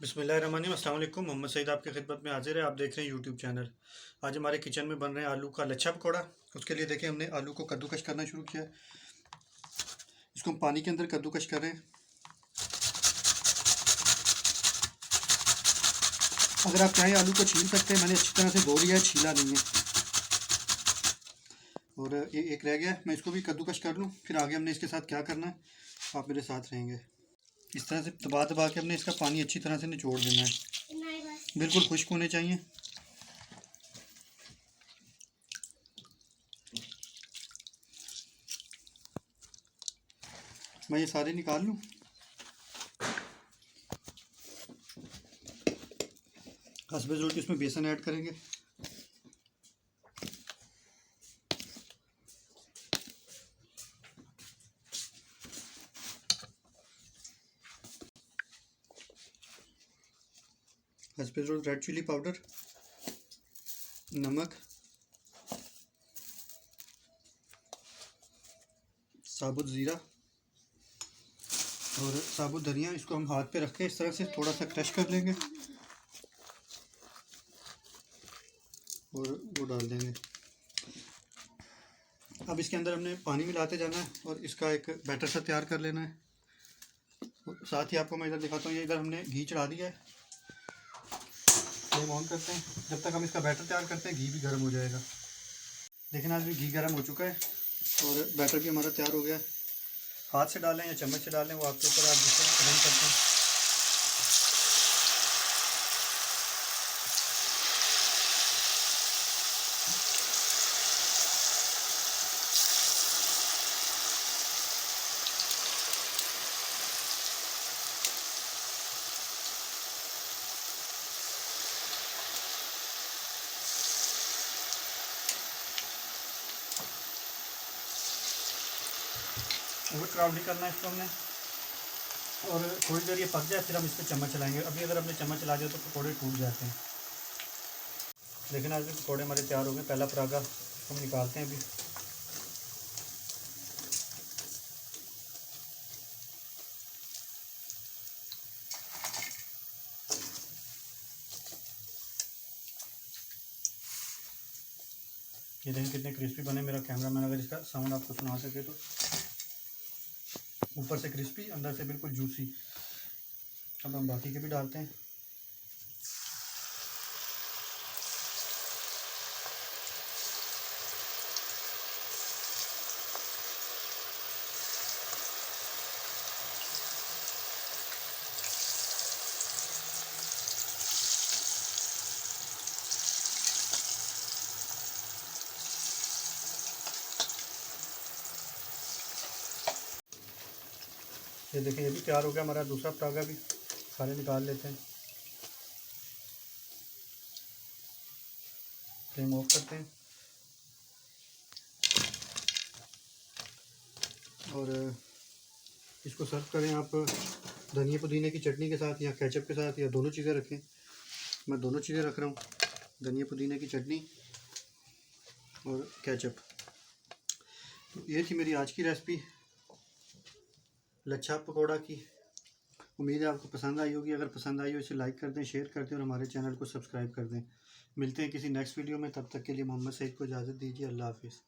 बिस्मिल्लाहिर्रहमानिर्रहीम। अस्सलाम वालेकुम। मोहम्मद सईद आपकी खिदमत में हाजिर है। आप देख रहे हैं यूट्यूब चैनल। आज हमारे किचन में बन रहे हैं आलू का लच्छा पकौड़ा। उसके लिए देखें, हमने आलू को कद्दूकश करना शुरू किया। इसको हम पानी के अंदर कद्दूकश कर रहे हैं। अगर आप चाहें आलू को छील सकते हैं, मैंने अच्छी तरह से धो लिया है, छीला नहीं है। और ये एक रह गया, मैं इसको भी कद्दूकश कर लूँ, फिर आगे हमने इसके साथ क्या करना है आप मेरे साथ रहेंगे। इस तरह से दबा दबा के हमने इसका पानी अच्छी तरह से निचोड़ देना है, बिल्कुल खुश्क होने चाहिए। मैं ये सारे निकाल लूँ। हस्बे ज़रूरत इसमें बेसन ऐड करेंगे। हस्बे ज़रूरत रेड चिली पाउडर, नमक, साबुत ज़ीरा और साबुत धनिया। इसको हम हाथ पे रख के इस तरह से थोड़ा सा क्रश कर लेंगे और वो डाल देंगे। अब इसके अंदर हमने पानी मिलाते जाना है और इसका एक बैटर सा तैयार कर लेना है। साथ ही आपको मैं इधर दिखाता हूँ, ये इधर हमने घी चढ़ा दिया है। फ्लेम ऑन करते हैं। जब तक हम इसका बैटर तैयार करते हैं, घी भी गर्म हो जाएगा। लेकिन आज भी घी गर्म हो चुका है और बैटर भी हमारा तैयार हो गया है। हाथ से डालें या चम्मच से डालें, वो आपके ऊपर, आप जिससे पसंद करते हैं। ओवर क्राउड नहीं करना है इसको हमने। और थोड़ी देर ये पक जाए, फिर हम इस पर चम्मच चलाएंगे। अभी अगर हमने चम्मच चला दिया तो पकौड़े टूट जाते हैं। लेकिन आज भी पकौड़े हमारे तैयार हो गए। पहला परागा हम निकालते हैं अभी। ये देखें कितने क्रिस्पी बने। मेरा कैमरामैन अगर इसका साउंड आपको सुना सके तो। ऊपर से क्रिस्पी, अंदर से बिल्कुल जूसी। अब हम बाकी के भी डालते हैं। ये देखिए, ये भी तैयार हो गया हमारा दूसरा परागा भी। सारे निकाल लेते हैं। फ्लेम ऑफ करते हैं और इसको सर्व करें आप धनिया पुदीने की चटनी के साथ या केचप के साथ, या दोनों चीज़ें रखें। मैं दोनों चीज़ें रख रहा हूँ, धनिया पुदीने की चटनी और केचप। तो ये थी मेरी आज की रेसिपी लच्छा पकौड़ा की। उम्मीद है आपको पसंद आई होगी। अगर पसंद आई हो इसे लाइक कर दें, शेयर कर दें और हमारे चैनल को सब्सक्राइब कर दें। मिलते हैं किसी नेक्स्ट वीडियो में। तब तक के लिए मोहम्मद सईद को इजाज़त दीजिए। अल्लाह हाफिज़।